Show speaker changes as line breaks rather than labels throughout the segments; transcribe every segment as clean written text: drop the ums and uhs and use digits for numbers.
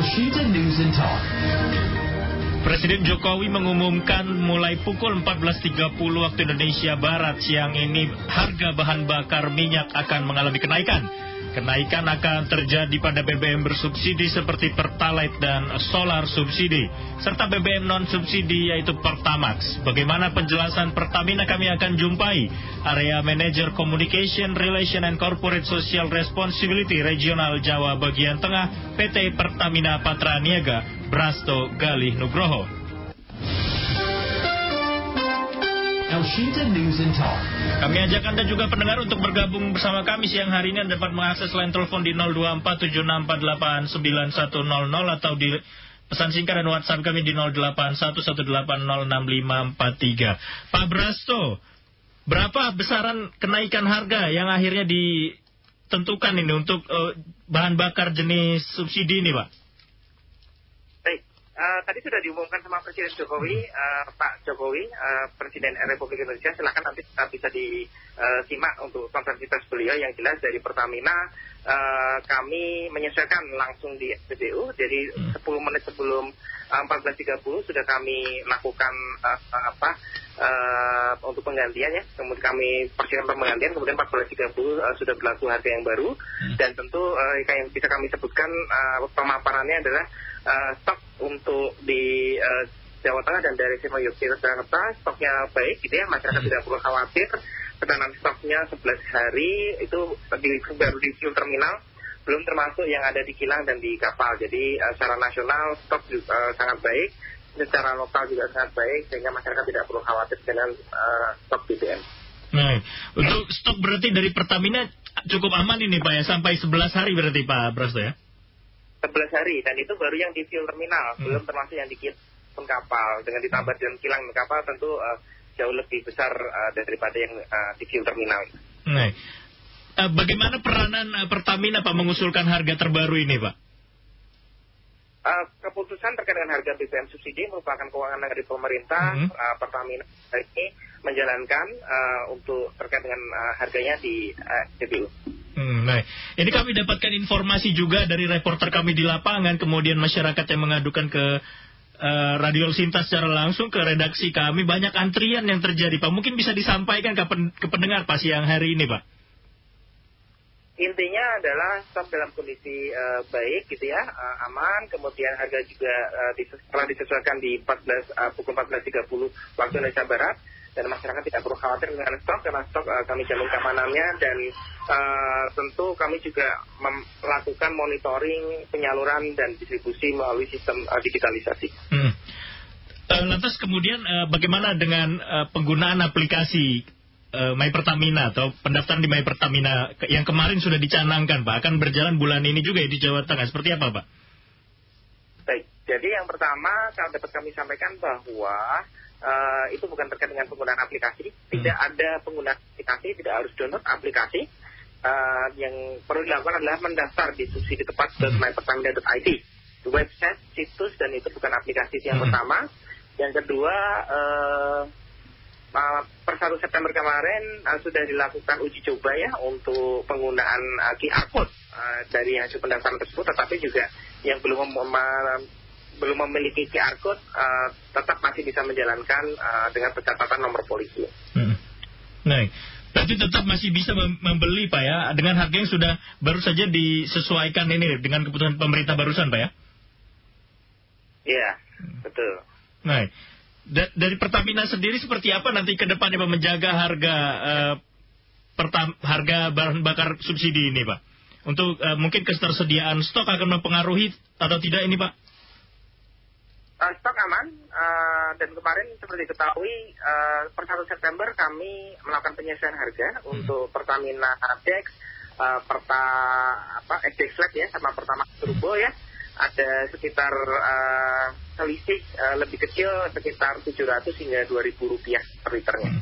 Elshita News and Talk.
Presiden Jokowi mengumumkan mulai pukul 14.30 waktu Indonesia Barat siang ini harga bahan bakar minyak akan mengalami kenaikan. Kenaikan akan terjadi pada BBM bersubsidi seperti Pertalite dan Solar subsidi, serta BBM non-subsidi yaitu Pertamax. Bagaimana penjelasan Pertamina kami akan jumpai Area Manager Communication, Relation and Corporate Social Responsibility Regional Jawa Bagian Tengah PT Pertamina Patraniaga, Brasto Galih Nugroho.
Elshita News and Talk.
Kami ajak Anda juga pendengar untuk bergabung bersama kami siang hari ini. Anda dapat mengakses line telepon di 02476489100 atau di pesan singkat dan WhatsApp kami di 0811806543. Pak Brasto, berapa besaran kenaikan harga yang akhirnya ditentukan ini untuk bahan bakar jenis subsidi ini, Pak?
Tadi sudah diumumkan sama Presiden Jokowi, Pak Jokowi, Presiden Republik Indonesia. Silakan nanti bisa disimak untuk konferensi pers beliau. Yang jelas dari Pertamina, kami menyesuaikan langsung di SPBU. Jadi 10 menit sebelum 14.30 sudah kami lakukan untuk penggantian ya. Kemudian kami persiapkan penggantian. Kemudian 14.30 sudah berlaku harga yang baru. Dan tentu yang bisa kami sebutkan pemaparannya adalah stok untuk di Jawa Tengah dan dari Yogyakarta stoknya baik gitu ya, masyarakat tidak perlu khawatir. Ketahanan stoknya 11 hari itu baru di fuel terminal, belum termasuk yang ada di kilang dan di kapal. Jadi secara nasional stok juga sangat baik, secara lokal juga sangat baik, sehingga masyarakat tidak perlu khawatir dengan stok BBM.
Nah, untuk stok berarti dari Pertamina cukup aman ini Pak ya, sampai 11 hari berarti Pak Brasto ya?
11 hari, dan itu baru yang di fuel terminal, belum termasuk yang di kilang kapal. Dengan ditambah dengan kilang dan kapal tentu jauh lebih besar daripada yang di fuel terminal.
Nah, bagaimana peranan Pertamina Pak mengusulkan harga terbaru ini Pak?
Keputusan terkait dengan harga BBM subsidi merupakan kewenangan dari pemerintah. Pertamina ini menjalankan untuk terkait dengan harganya di SPBU.
Nah, ini kami dapatkan informasi juga dari reporter kami di lapangan, kemudian masyarakat yang mengadukan ke Radio Elshita secara langsung ke redaksi kami, banyak antrian yang terjadi Pak. Mungkin bisa disampaikan ke pendengar Pak siang hari ini Pak.
Intinya adalah stok dalam kondisi baik gitu ya, aman. Kemudian harga juga telah disesuaikan di pukul 14.30 waktu Indonesia Barat. Dan masyarakat tidak perlu khawatir dengan stok, karena stok kami jamin keamanannya. Dan tentu kami juga melakukan monitoring penyaluran dan distribusi melalui sistem digitalisasi.
Lantas kemudian bagaimana dengan penggunaan aplikasi My Pertamina atau pendaftaran di My Pertamina yang kemarin sudah dicanangkan Pak, akan berjalan bulan ini juga ya di Jawa Tengah, seperti apa Pak?
Baik, jadi yang pertama dapat kami sampaikan bahwa itu bukan terkait dengan penggunaan aplikasi. Tidak ada penggunaan aplikasi, tidak harus download aplikasi. Yang perlu dilakukan adalah mendaftar di subsidi tepat mypertamina.id, website, situs, dan itu bukan aplikasi. Yang pertama. Yang kedua, per 1 September kemarin sudah dilakukan uji coba ya untuk penggunaan QR code dari hasil pendaftaran tersebut, tetapi juga yang belum memiliki QR code tetap masih bisa menjalankan dengan pencatatan nomor polisi.
Nah, berarti tetap masih bisa membeli Pak ya, dengan harga yang sudah baru saja disesuaikan ini dengan keputusan pemerintah barusan Pak ya?
Iya, betul.
Nah, dari Pertamina sendiri seperti apa nanti ke depannya Pak menjaga harga bahan bakar subsidi ini Pak? Untuk mungkin ketersediaan stok akan mempengaruhi atau tidak ini Pak?
Stok aman, dan kemarin seperti diketahui per 1 September kami melakukan penyesuaian harga untuk Pertamina Dex, Dex Flat ya, sama Pertamax Turbo ya. Ada sekitar selisih lebih kecil, sekitar 700 hingga 2.000 rupiah per liternya.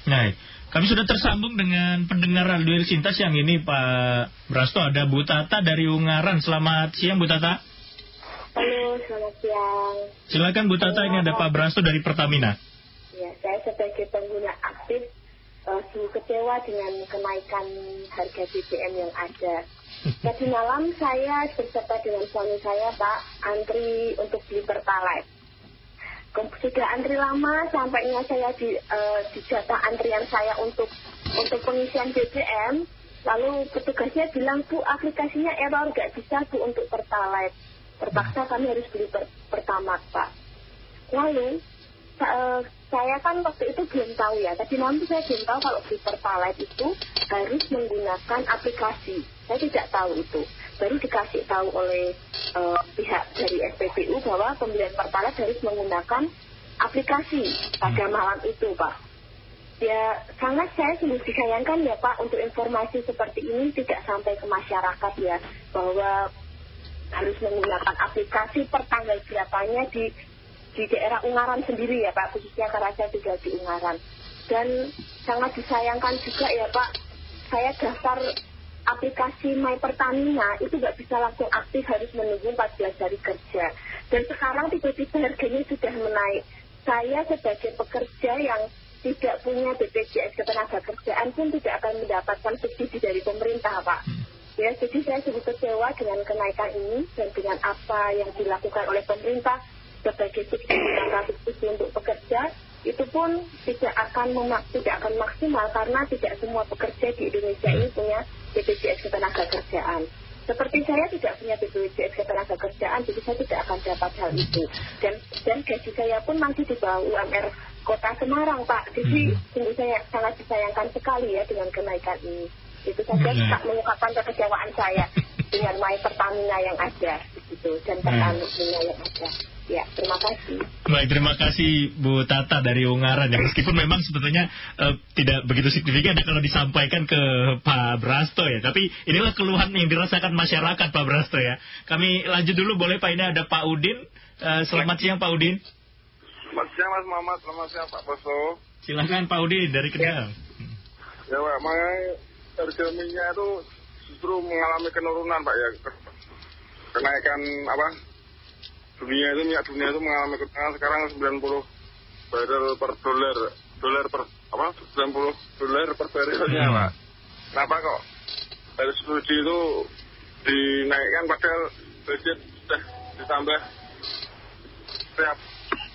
Nah, kami sudah tersambung dengan pendengar Radio Elshita siang ini Pak Brasto. Ada Bu Tata dari Ungaran. Selamat siang Bu Tata.
Halo, selamat siang.
Silakan Bu Tata, ini ada Pak Brasto dari Pertamina.
Ya, saya sebagai pengguna aktif sungguh kecewa dengan kenaikan harga BBM yang ada. Tadi malam saya beserta dengan suami saya, Pak, antri untuk beli Pertalite. Sudah antri lama, sampainya saya di jatah antrian saya untuk pengisian BBM. Lalu petugasnya bilang, Bu, aplikasinya error, nggak bisa Bu untuk Pertalite. Terpaksa kami harus beli Pertamax, Pak. Lalu saya kan waktu itu belum tahu ya. Tadi malam saya belum tahu kalau beli Pertalite itu harus menggunakan aplikasi. Saya tidak tahu itu. Baru dikasih tahu oleh pihak dari SPBU bahwa pembelian Pertalite harus menggunakan aplikasi pada malam itu, Pak. Ya, sangat saya sungguh disayangkan ya, Pak, untuk informasi seperti ini tidak sampai ke masyarakat ya, bahwa harus menggunakan aplikasi per tanggal berapanya di daerah Ungaran sendiri ya, Pak, khususnya karena saya tinggal di Ungaran. Dan sangat disayangkan juga ya, Pak, saya daftar aplikasi My Pertamina itu nggak bisa langsung aktif, harus menunggu 14 hari kerja. Dan sekarang tiba-tiba harganya sudah menaik. Saya sebagai pekerja yang tidak punya BPJS Ketenagakerjaan pun tidak akan mendapatkan subsidi dari pemerintah, Pak. Ya, jadi saya sungguh kecewa dengan kenaikan ini dan dengan apa yang dilakukan oleh pemerintah sebagai subsidi untuk pekerja, itu pun tidak akan maksimal karena tidak semua pekerja di Indonesia ini punya BPJS Ketenagakerjaan. Seperti saya tidak punya BPJS Ketenagakerjaan, jadi saya tidak akan dapat hal itu. Dan gaji saya pun masih di bawah UMR Kota Semarang, Pak. Jadi sungguh saya sangat disayangkan sekali ya dengan kenaikan ini. Itu saja tak mengungkapkan kekecewaan saya dengan My Pertamina yang ada, gitu, dan Pertamina yang ada. Ya, terima kasih.
Baik, terima kasih Bu Tata dari Ungaran ya. Meskipun memang sebetulnya tidak begitu signifikan ya kalau disampaikan ke Pak Brasto ya. Tapi inilah keluhan yang dirasakan masyarakat, Pak Brasto ya. Kami lanjut dulu boleh Pak, ini ada Pak Udin. Selamat siang Pak Udin.
Selamat siang Mas Muhammad, selamat siang Pak Boso.
Silakan Pak Udin dari Kendal.
Ya Pak, makanya harga minyak itu justru mengalami penurunan Pak ya. Kenaikan minyak dunia itu mengalami kenaikan sekarang 90 barrel per dolar per 90 dolar per barrelnya Pak. Kenapa kok dari subsidi itu dinaikkan padahal budget sudah ditambah setiap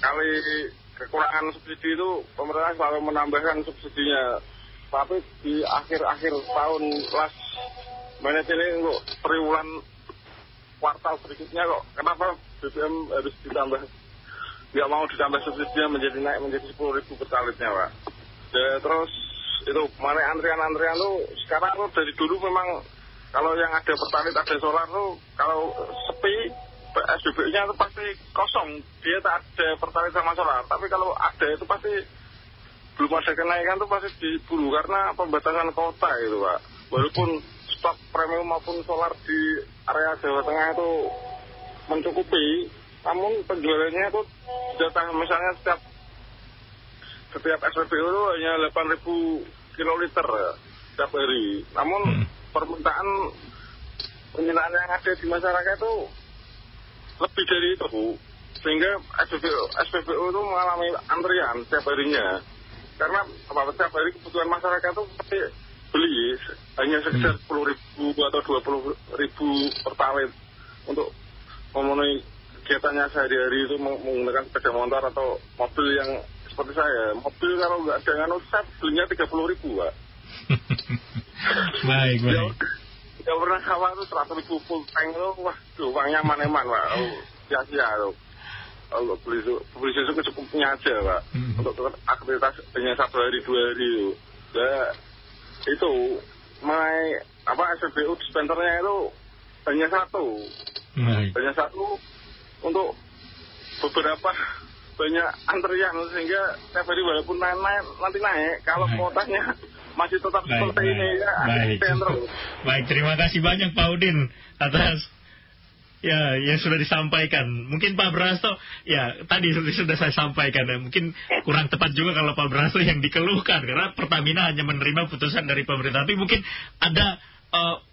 kali kekurangan subsidi itu pemerintah selalu menambahkan subsidinya. Tapi di akhir-akhir tahun last minute ini untuk triwulan kuartal berikutnya kok kenapa BBM harus ditambah, nggak mau ditambah subsidinya menjadi naik menjadi 10.000 pertalitnya Pak. Ya, terus itu mana antrian tuh sekarang tuh dari dulu memang kalau yang ada pertalit ada solar tuh kalau sepi SBB-nya itu pasti kosong, dia tak ada pertalit sama solar. Tapi kalau ada itu pasti belum ada kenaikan tuh pasti diburu karena pembatasan kota itu Pak. Walaupun stok premium maupun solar di area Jawa Tengah itu mencukupi, namun penjualannya itu jatah misalnya setiap SPBU itu hanya 8.000 kiloliter setiap hari. Namun permintaan yang ada di masyarakat itu lebih dari itu, sehingga SPBU itu mengalami antrian setiap harinya. Karena setiap hari kebutuhan masyarakat itu pasti beli hanya sekitar 10.000 atau 20.000 pertalit untuk memenuhi kegiatannya sehari-hari itu menggunakan sepeda motor atau mobil yang seperti saya. Mobil kalau nggak ada nganu set belinya 30.000 Pak.
Baik.
Yang pernah awal itu 100.000 full tank itu, wah uangnya aman-aman Pak. Sia-sia tuh. Kalau beli susu secukupnya aja Pak. Untuk aktivitas hanya 1 hari 2 hari itu. Ya itu SPBU dispensernya itu hanya satu. Hanya satu untuk beberapa banyak antrian sehingga setiap hari walaupun nanti naik kalau kuotanya masih tetap seperti ini ya.
Baik, terima kasih banyak Pak Udin atas ya yang sudah disampaikan. Mungkin Pak Brasto ya tadi sudah saya sampaikan ya, mungkin kurang tepat juga kalau Pak Brasto yang dikeluhkan karena Pertamina hanya menerima putusan dari pemerintah. Tapi mungkin ada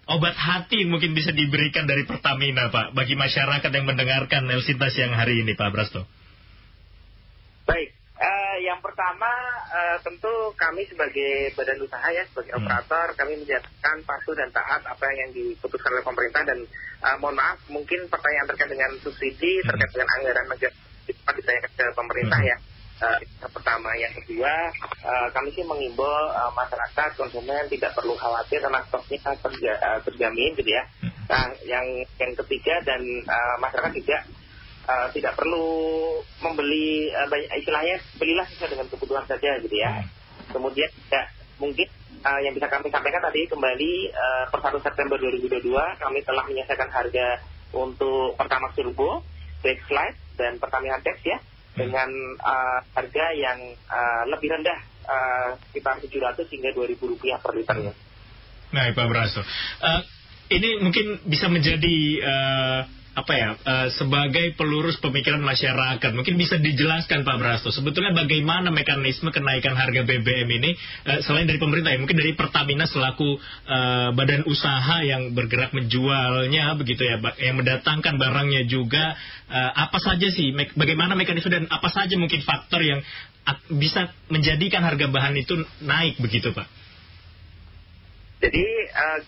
obat hati mungkin bisa diberikan dari Pertamina Pak bagi masyarakat yang mendengarkan El Sinta siang hari ini Pak Brasto.
Baik, yang Yang pertama tentu kami sebagai badan usaha ya, sebagai operator, kami menjadikan patuh dan taat apa yang diputuskan oleh pemerintah. Dan mohon maaf, mungkin pertanyaan terkait dengan subsidi, terkait dengan anggaran negara ditanyakan ke pemerintah ya. Yang pertama. Yang kedua, kami sih mengimbau masyarakat, konsumen tidak perlu khawatir karena stoknya terjamin gitu ya. Nah, yang ketiga, dan masyarakat juga tidak perlu membeli istilahnya belilah sesuai dengan kebutuhan saja gitu ya. Kemudian mungkin yang bisa kami sampaikan tadi kembali per 1 September 2022 kami telah menyelesaikan harga untuk Pertamax Turbo, Backslide dan Pertamina Dex ya dengan harga yang lebih rendah sekitar 700 hingga 2.000 rupiah per liternya.
Nah, Pak Brasto, ini mungkin bisa menjadi sebagai pelurus pemikiran masyarakat. Mungkin bisa dijelaskan Pak Brasto, sebetulnya bagaimana mekanisme kenaikan harga BBM ini selain dari pemerintah ya, mungkin dari Pertamina selaku badan usaha yang bergerak menjualnya begitu ya, yang mendatangkan barangnya juga, apa saja sih, bagaimana mekanisme dan apa saja mungkin faktor yang bisa menjadikan harga bahan itu naik begitu Pak?
Jadi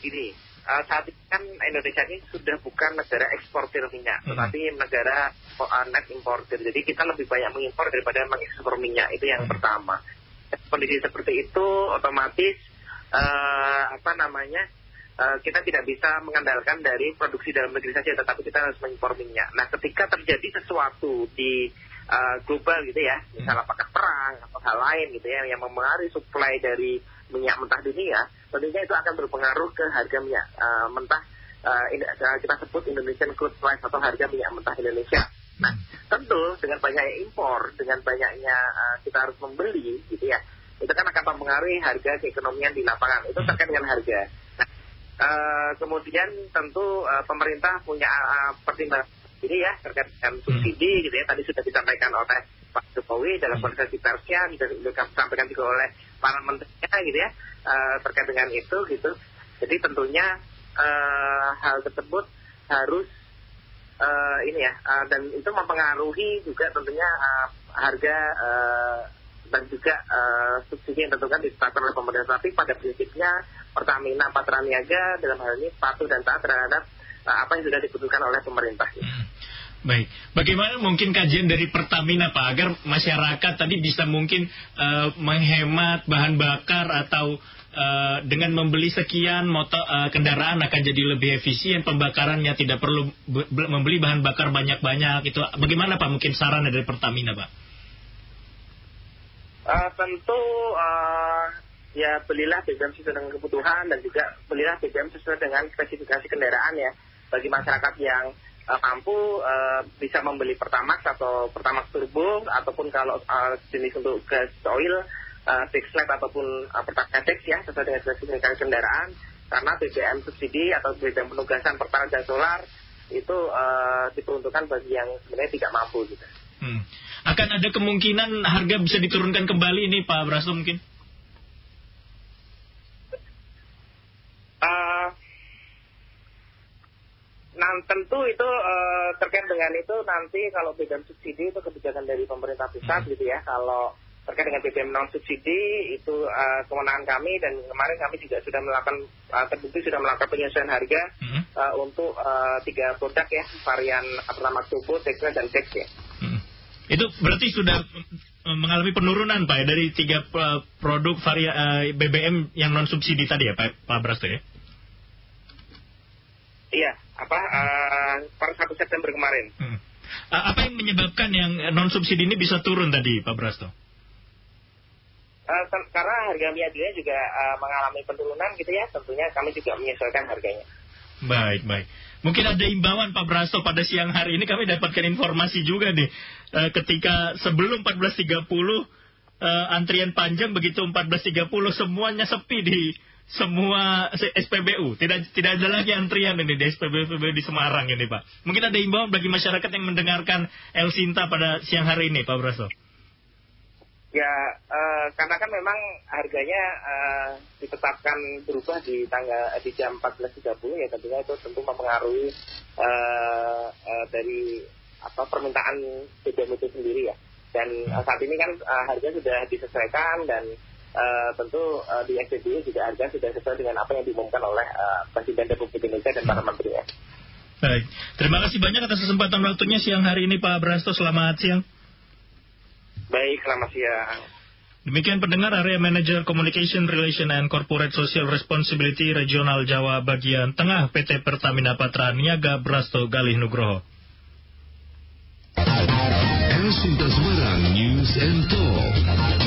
gini, saat ini kan Indonesia ini sudah bukan negara eksportir minyak, tetapi negara net importer. Jadi kita lebih banyak mengimpor daripada mengekspor minyak. Itu yang pertama. Kondisi seperti itu otomatis kita tidak bisa mengandalkan dari produksi dalam negeri saja, tetapi kita harus mengimpor minyak. Nah, ketika terjadi sesuatu di global gitu ya, misalnya apakah perang atau hal lain gitu ya yang mempengaruhi suplai dari minyak mentah dunia, tentunya itu akan berpengaruh ke harga minyak mentah, kita sebut Indonesian crude price atau harga minyak mentah Indonesia. Nah, tentu dengan banyaknya impor, dengan banyaknya kita harus membeli gitu ya, itu kan akan mempengaruhi harga keekonomian di lapangan. Itu terkait dengan harga. Nah, kemudian tentu pemerintah punya pertimbangan ini ya terkait dengan subsidi gitu ya. Tadi sudah disampaikan oleh Pak Jokowi dalam konferensi persnya, juga disampaikan juga oleh para menterinya gitu ya, terkait dengan itu gitu. Jadi tentunya hal tersebut harus dan itu mempengaruhi juga tentunya harga dan juga subsidi yang tentukan ditetapkan oleh pemerintah. Tapi pada prinsipnya Pertamina Patraniaga dalam hal ini patuh dan taat terhadap apa yang sudah diputuskan oleh pemerintah.
Baik, bagaimana mungkin kajian dari Pertamina Pak agar masyarakat tadi bisa mungkin menghemat bahan bakar atau dengan membeli sekian kendaraan akan jadi lebih efisien pembakarannya, tidak perlu membeli bahan bakar banyak-banyak itu. Bagaimana Pak mungkin sarannya dari Pertamina Pak?
Tentu ya belilah BBM sesuai dengan kebutuhan dan juga belilah BBM sesuai dengan spesifikasi kendaraan ya. Bagi masyarakat yang mampu bisa membeli Pertamax atau Pertamax Turbo, ataupun kalau jenis untuk gas oil, Backslide ataupun Pertamina Dex ya, sesuai dengan spesifikasi kendaraan. Karena BBM subsidi atau BBM penugasan Pertalite dan solar itu diperuntukkan bagi yang sebenarnya tidak mampu gitu.
Akan ada kemungkinan harga bisa diturunkan kembali ini Pak Brasto mungkin?
Nah, tentu itu terkait dengan itu nanti kalau BBM subsidi itu kebijakan dari pemerintah pusat gitu ya. Kalau terkait dengan BBM non subsidi itu kewenangan kami, dan kemarin kami juga sudah melakukan terbukti sudah melakukan penyesuaian harga untuk 3 produk ya, varian Pertamax Turbo, Backslide dan Dex ya.
Itu berarti sudah mengalami penurunan Pak ya dari 3 produk varian BBM yang non subsidi tadi ya Pak Brasto ya?
Iya, per 1 September kemarin.
Apa yang menyebabkan yang non subsidi ini bisa turun tadi Pak Brasto?
Karena harga minyak dunia juga mengalami penurunan gitu ya, tentunya kami juga menyesuaikan harganya.
Baik. Mungkin ada imbauan Pak Brasto pada siang hari ini, kami dapatkan informasi juga nih, ketika sebelum 14.30 antrian panjang, begitu 14.30 semuanya sepi di semua SPBU, tidak ada lagi antrian ini di SPBU di Semarang ini Pak. Mungkin ada imbauan bagi masyarakat yang mendengarkan El Sinta pada siang hari ini Pak Brasto.
Ya, karena kan memang harganya ditetapkan berubah di jam 14.30 ya, tentunya itu tentu mempengaruhi dari permintaan BBM itu sendiri ya. Dan saat ini kan harga sudah disesuaikan dan tentu di SPBU juga harga sudah sesuai dengan apa yang diumumkan oleh Presiden Republik Indonesia dan para menterinya.
Baik, terima kasih banyak atas kesempatan waktunya siang hari ini Pak Brasto, selamat siang.
Baik, selamat siang.
Demikian pendengar, Area Manager Communication Relation and Corporate Social Responsibility Regional Jawa Bagian Tengah PT Pertamina Patra Niaga Brasto Galih Nugroho.
Era Sinta Semarang News and Talk.